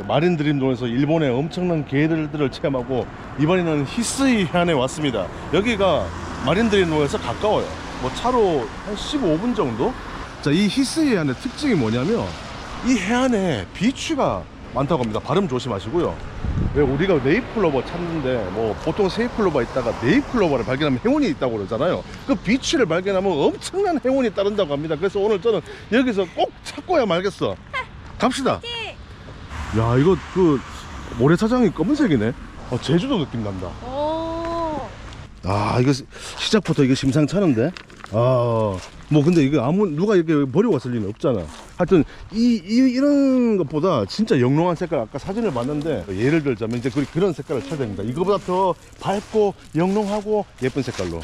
마린 드림존에서 일본의 엄청난 개들을 체험하고 이번에는 히스이 해안에 왔습니다. 여기가 마린 드림존에서 가까워요. 뭐 차로 한 15분 정도? 자, 이 히스이 해안의 특징이 뭐냐면 이 해안에 비치가 많다고 합니다. 발음 조심하시고요. 왜 우리가 네잎클로버 찾는데 뭐 보통 세잎클로버 있다가 네잎클로버를 발견하면 행운이 있다고 그러잖아요. 그 비치를 발견하면 엄청난 행운이 따른다고 합니다. 그래서 오늘 저는 여기서 꼭 찾고야 말겠어. 갑시다. 야, 이거 그 모래사장이 검은색이네. 제주도 느낌 난다. 아, 이거 시작부터 이거 심상찮은데. 뭐 근데 이거 누가 이렇게 버리고 왔을 리는 없잖아. 하여튼 이런 것보다 진짜 영롱한 색깔, 아까 사진을 봤는데 예를 들자면 이제 그런 색깔을 찾아야 됩니다. 이거보다 더 밝고 영롱하고 예쁜 색깔로.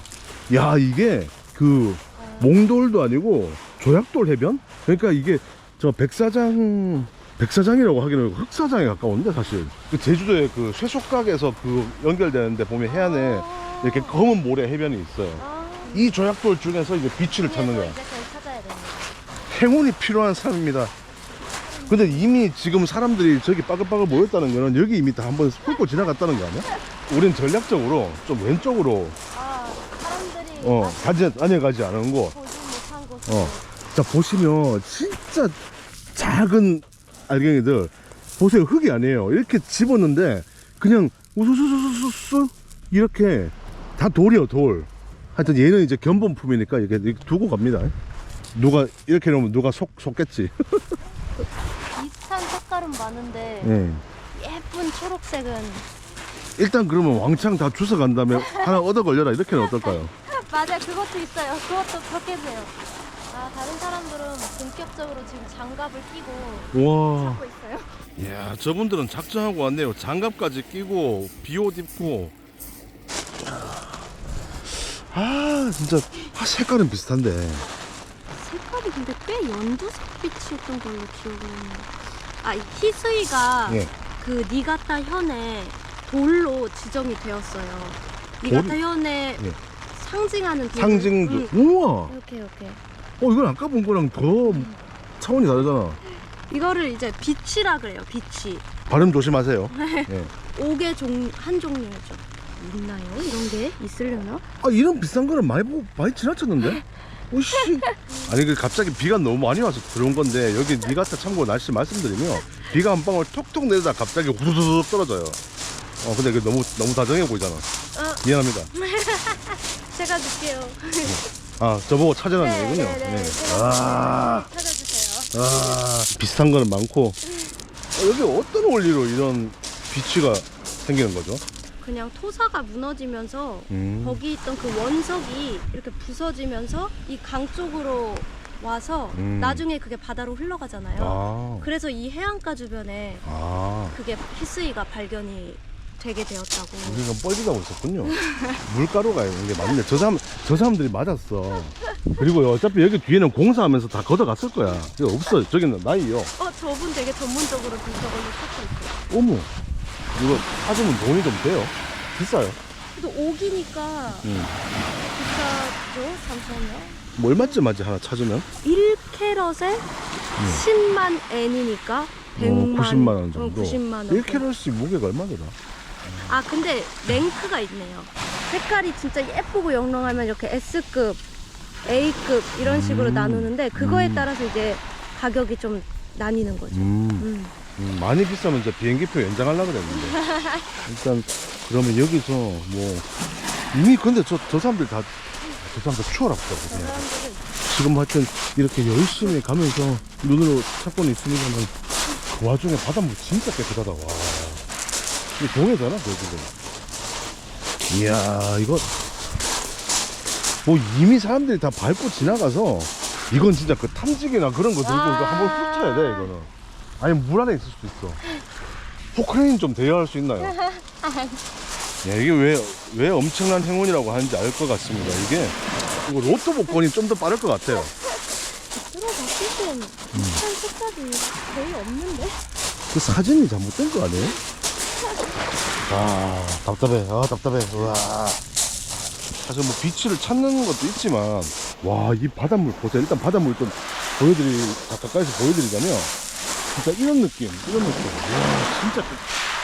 야, 이게 그 몽돌도 아니고 조약돌 해변? 그러니까 이게 저 백사장이라고 하기는 흑사장에 가까운데 사실 그 제주도의 그 쇠속각에서 그 연결되는데 보면 해안에 이렇게 검은 모래 해변이 있어요. 이 조약돌 중에서 이제 비치를 찾는 거야. 행운이 필요한 사람입니다. 근데 이미 지금 사람들이 저기 빠글빠글 모였다는 거는 여기 이미 다 한번 훑고 지나갔다는 거 아니야? 우린 전략적으로 좀 왼쪽으로 사람들이 가지 않은 곳. 자, 보시면 진짜 작은 알갱이들 보세요. 흙이 아니에요. 이렇게 집었는데 그냥 우수수수수수 이렇게 다 돌이요, 돌. 하여튼 얘는 이제 견본품이니까 이렇게 두고 갑니다. 누가 이렇게 놓으면 누가 속겠지. 비슷한 색깔은 많은데 예쁜 초록색은 일단 그러면 왕창 다 주워 간 다음에 하나 얻어 걸려라 이렇게는 어떨까요? 맞아, 그것도 있어요. 그것도 그렇게 해요. 다른 사람들은 본격적으로 지금 장갑을 끼고 와, 찾고 있어요. 이야, 저분들은 작정하고 왔네요. 장갑까지 끼고 비옷 입고. 진짜 색깔은 비슷한데 색깔이 근데 꽤 연두색 빛이었던 걸로 기억을 해요. 이 히스이가 그 니가타 현에 돌로 지정이 되었어요. 니가타 현에 상징하는 돌. 상징도. 우와, 이렇게 이건 아까 본 거랑 더 차원이 다르잖아. 이거를 이제 빛이라 그래요. 빛이. 발음 조심하세요. 옥의 한 종류죠. 있나요? 이런 게 있으려나? 이런 비싼 거는 많이 지나쳤는데? 오씨. 아니, 그 갑자기 비가 너무 많이 와서 들어온 건데, 여기 니가타 참고 날씨 말씀드리면 비가 한 방울 톡톡 내리다 갑자기 후두둑 떨어져요. 근데 이게 너무 다정해 보이잖아. 미안합니다. 제가 줄게요. 저보고 찾으라는 얘기군요. 찾아주세요. 비슷한 거는 많고. 여기 어떤 원리로 이런 비치가 생기는 거죠? 그냥 토사가 무너지면서 거기 있던 그 원석이 이렇게 부서지면서 이 강 쪽으로 와서 나중에 그게 바다로 흘러가잖아요. 그래서 이 해안가 주변에 그게 히스이가 발견이 되게 되었다고. 우리가 뻘짓하고 있었군요. 물가루가 있는 게 맞네. 저 사람들이 맞았어. 그리고 어차피 여기 뒤에는 공사하면서 다 걷어갔을 거야. 이거 없어. 저기는 나이요. 저분 되게 전문적으로 저걸로 찾고 있어요. 어머, 이거 찾으면 돈이 좀 돼요? 비싸요? 그래도 옥이니까 비싸죠? 잠시만요. 뭐 얼마쯤 하지 하나 찾으면? 1캐럿에 10만 엔이니까 90만 원 정도. 90만 원. 1캐럿이 무게가 얼마더라? 근데 랭크가 있네요. 색깔이 진짜 예쁘고 영롱하면 이렇게 S급, A급 이런 식으로 나누는데 그거에 따라서 이제 가격이 좀 나뉘는 거죠. 많이 비싸면 이제 비행기표 연장하려고 그랬는데. 일단 그러면 여기서 뭐 이미 근데 저 사람들 추워라 보다. 지금 하여튼 이렇게 열심히 가면서 눈으로 찾고는 있으니까는 그 와중에 바닷물 진짜 깨끗하다. 와, 이게 동해잖아 결국은. 이야, 이거 뭐 이미 사람들이 다 밟고 지나가서 이건 진짜 그 탐지기나 그런 거 들고 이거 한번 훑어야 돼. 이거는 아니 물 안에 있을 수도 있어. 포크레인 좀 대여할 수 있나요? 야, 이게 왜 엄청난 행운이라고 하는지 알 것 같습니다. 이거 로또 복권이 좀 더 빠를 것 같아요. 들어봤을 땐 비슷한 색깔이 거의 없는데? 그 사진이 잘못된 거 아니에요? 답답해. 우와. 사실 뭐 비치를 찾는 것도 있지만, 와, 이 바닷물 보세요. 일단 바닷물 좀 가까이서 보여드리자면, 진짜 이런 느낌. 와,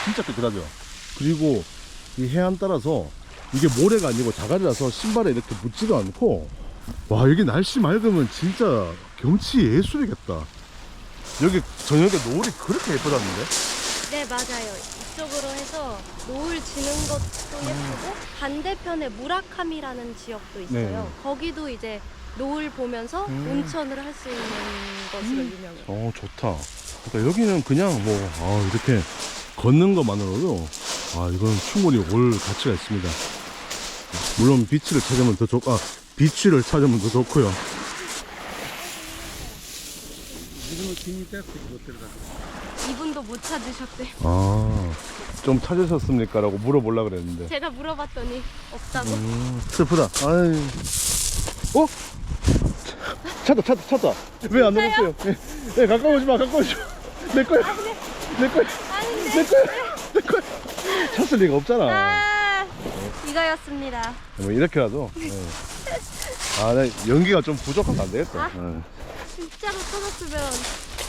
진짜 깨끗하죠. 그리고 이 해안 따라서 이게 모래가 아니고 자갈이라서 신발에 이렇게 묻지도 않고, 와, 여기 날씨 맑으면 진짜 경치 예술이겠다. 여기 저녁에 노을이 그렇게 예쁘다는데? 네, 맞아요. 이쪽으로 해서 노을 지는 것도 예쁘고 반대편에 무라카미라는 지역도 있어요. 네. 거기도 이제 노을 보면서 온천을 할 수 있는 것으로 유명해요. 좋다. 그러니까 여기는 그냥 뭐 이렇게 걷는 것만으로도 이건 충분히 올 가치가 있습니다. 물론 비치를 찾으면 더 비치를 찾으면 더 좋고요. 이분도 못 찾으셨대요. 좀 찾으셨습니까? 라고 물어보려고 그랬는데. 제가 물어봤더니 없다고. 슬프다. 아이. 찾다. 왜 안 넘었어요? 예, 가까워오지 마. 내 거야. 내 거야. 찾을 리가 없잖아. 이거였습니다. 뭐 이렇게라도. 나 연기가 좀 부족하면 안 되겠다. 진짜로 찾았으면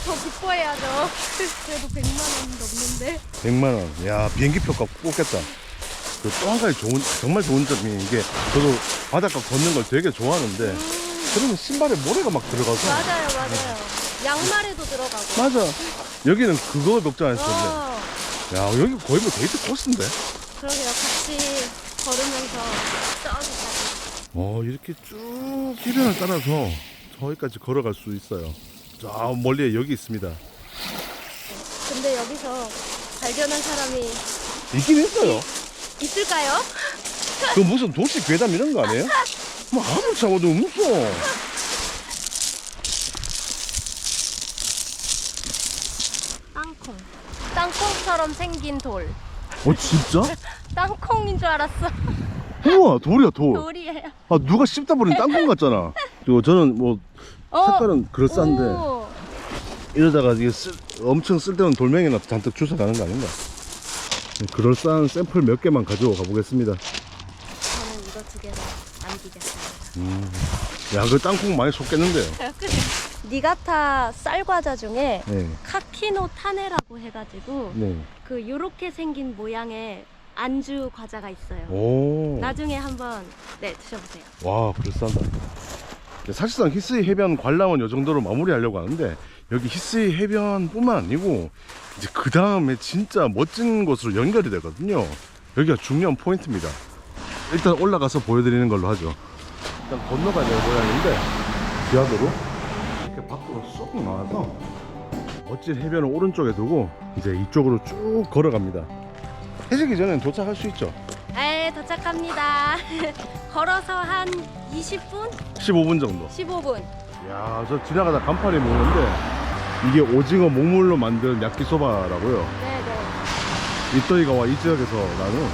더 기뻐해야죠. 그래도 100만 원 넘는데. 100만 원. 야, 비행기 표가 꽂겠다. 또 한 가지 정말 좋은 점이 이게, 저도 바닷가 걷는 걸 되게 좋아하는데, 그러면 신발에 모래가 막 들어가서. 맞아요. 양말에도 들어가고. 맞아. 여기는 그거 걱정 안 했었는데. 야, 여기 거의 뭐 데이트 코스인데? 그러게요. 같이 걸으면서 저기까지. 이렇게 쭉 해변을 따라서 저기까지 걸어갈 수 있어요. 저 멀리에 여기 있습니다. 근데 여기서 발견한 사람이 있긴 있어요. 있을까요? 그 무슨 도시 괴담 이런 거 아니에요? 뭐 아무리 잡아도 없어. 땅콩처럼 생긴 돌. 진짜? 땅콩인 줄 알았어. 우와, 돌이야, 돌. 돌이에요. 누가 씹다 버린 땅콩 같잖아. 그리고 저는 뭐 색깔은 그럴싸한데, 오. 이러다가 이게 엄청 쓸데없는 돌멩이나 잔뜩 주워가는 거 아닌가? 그럴싸한 샘플 몇 개만 가지고 가보겠습니다. 저는 이거 2개를 남기겠습니다. 야, 그 땅콩 많이 쏟겠는데요. 니가타 쌀과자 중에 네. 카키노 타네라고 해가지고 네. 그 요렇게 생긴 모양의 안주 과자가 있어요. 오. 나중에 한번 드셔보세요. 와, 그럴싸하다. 사실상 히스이 해변 관람은 이 정도로 마무리하려고 하는데, 여기 히스이 해변뿐만 아니고 이제 그 다음에 진짜 멋진 곳으로 연결이 되거든요. 여기가 중요한 포인트입니다. 일단 올라가서 보여드리는 걸로 하죠. 일단 건너가야 될 모양인데, 지하도로 이렇게 밖으로 쏙 나와서 멋진 해변을 오른쪽에 두고 이제 이쪽으로 쭉 걸어갑니다. 해지기 전엔 도착할 수 있죠. 네, 도착합니다. 걸어서 한 20분? 15분 정도. 15분. 야, 저 지나가다 간판이 보는데 이게 오징어 목물로 만든 야끼소바라고요. 네네. 이또이가와 이 지역에서 나는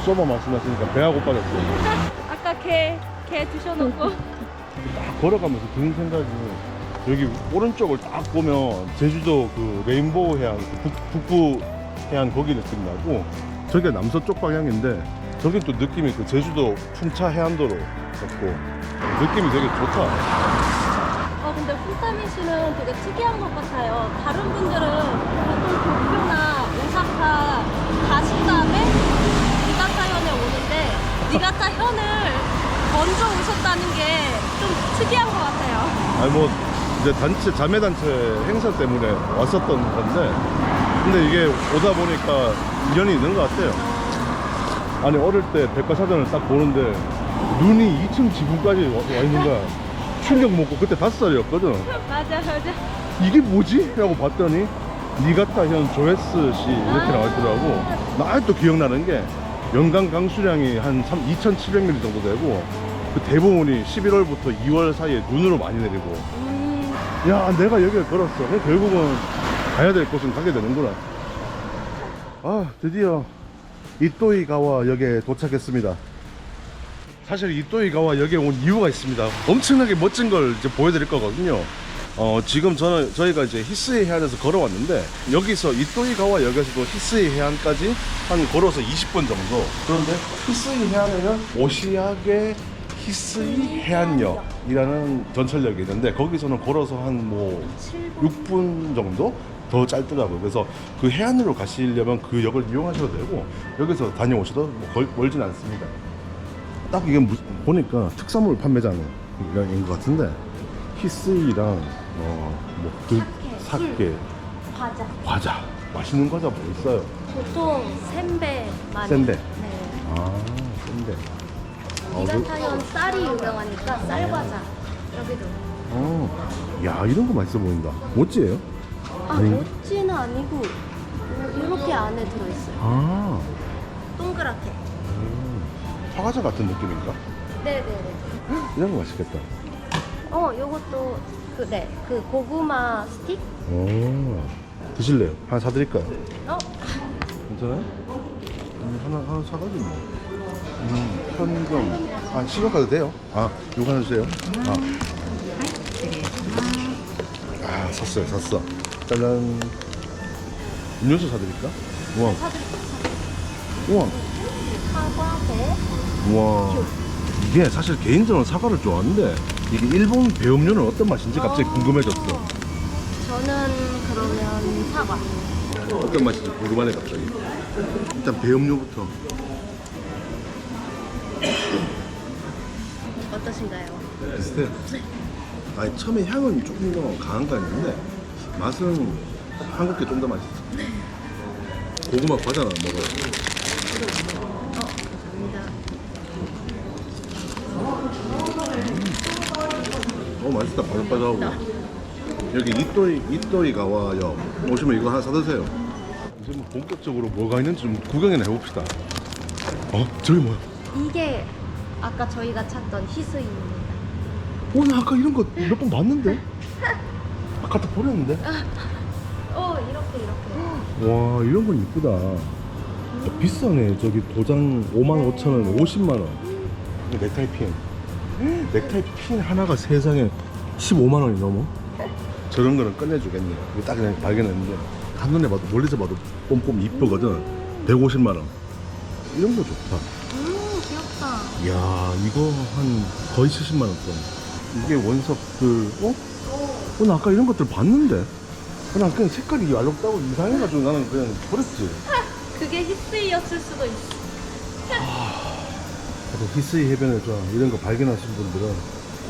소바 말씀하시니까 배가 고파졌어요. 아까 개 드셔놓고. 딱 걸어가면서 드는 생각이, 여기 오른쪽을 딱 보면 제주도 그 레인보우 해안, 북부 해안 거기 느낌 나고, 저게 남서쪽 방향인데 저긴 또 느낌이 그 제주도 풍차 해안도로 같고 느낌이 되게 좋다. 근데 훈타민 씨는 되게 특이한 것 같아요. 다른 분들은 보통 도쿄나 오사카 가신 다음에 니가타 현에 오는데 니가타 현을 먼저 오셨다는 게 좀 특이한 것 같아요. 뭐 이제 자매단체 행사 때문에 왔었던 건데, 근데 이게 오다 보니까 인연이 있는 것 같아요. 아니, 어릴 때 백과사전을 딱 보는데 눈이 2층 지붕까지 와 있는 거야. 충격 먹고, 그때 5살이었거든. 맞아. 이게 뭐지? 라고 봤더니 니가타 현 조회스 씨 이렇게 나와있더라고. 나 아직도 기억나는 게, 연간 강수량이 한 2,700mm 정도 되고, 그 대부분이 11월부터 2월 사이에 눈으로 많이 내리고. 야, 내가 여기를 걸었어. 결국은 가야 될 곳은 가게 되는구나. 드디어 이또이가와 역에 도착했습니다. 사실 이또이가와 역에 온 이유가 있습니다. 엄청나게 멋진 걸 이제 보여드릴 거거든요. 지금 저희가 이제 히스이 해안에서 걸어왔는데, 여기서 이또이가와 역에서도 히스이 해안까지 한 걸어서 20분 정도. 그런데 히스이 해안에는 오시야게 히스이 해안역이라는 전철역이 있는데 거기서는 걸어서 한 뭐 6분 정도 더 짧더라고요. 그래서 그 해안으로 가시려면 그 역을 이용하셔도 되고 여기서 다녀오셔도 뭐 멀진 않습니다. 딱 이게 보니까 특산물 판매장인 것 같은데 히스이랑 뭐그 사케, 과자 맛있는 과자 뭐 있어요? 보통 센베 많이. 센베. 네. 아, 센베. 이간타현 쌀이 유명하니까 쌀과자. 여기도. 야 이런 거 맛있어 보인다. 모찌예요? 아, 모찌는 아니고 이렇게 안에 들어있어요. 아, 동그랗게. 사과자 같은 느낌인가? 네네네. 이런 거 맛있겠다. 요것도 그 고구마 스틱? 드실래요? 하나 사드릴까요? 어? 괜찮아요? 하나 사가지고 뭐. 현금. 아, 신용카드 돼요? 아, 요거 하나 주세요. 샀어. 짜잔. 음료수 사드릴까? 우와. 우와. 사과배? 우와. 이게 사실 개인적으로 사과를 좋아하는데 이게 일본 배음료는 어떤 맛인지 갑자기 궁금해졌어. 저는 그러면 사과. 어떤 맛인지 궁금하네 갑자기. 일단 배음료부터. 어떠신가요? 비슷해요. 아니 처음에 향은 조금 더 강한 거 있는데 맛은 한국 게 좀 더 맛있어. 고구마 과자는 안 먹어요. 감사합니다. 맛있다. 바삭바삭하고. 여기 이또이가와역 오시면 이거 하나 사드세요. 이제 뭐 본격적으로 뭐가 있는지 좀 구경이나 해봅시다. 저기 뭐야? 이게 아까 저희가 찾던 히스이입니다. 나 아까 이런 거 몇 번 봤는데? 아까 다 버렸는데? 이렇게. 와 이런 건 이쁘다. 비싸네. 저기 도장 55,000원 50만원. 넥타이 핀. 넥타이 핀 하나가 세상에 15만원이 넘어. 저런 거는 끝내주겠네. 이거 딱 그냥 발견했는데 한눈에 봐도 멀리서 봐도 꼼꼼 이쁘거든. 150만원. 이런 거 좋다. 귀엽다. 이야 이거 한 거의 70만원 돈. 이게 원석들. 나 아까 이런 것들 봤는데 난 그냥 색깔이 알록다고 이상해가지고 나는 그냥 버렸지. 그게 히스이였을 수도 있어. 저도 히스이 해변을 좋아. 이런 거 발견하신 분들은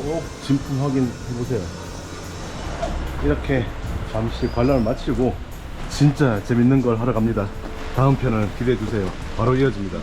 꼭 진품 확인해보세요. 이렇게 잠시 관람을 마치고 진짜 재밌는 걸 하러 갑니다. 다음 편을 기대해주세요. 바로 이어집니다.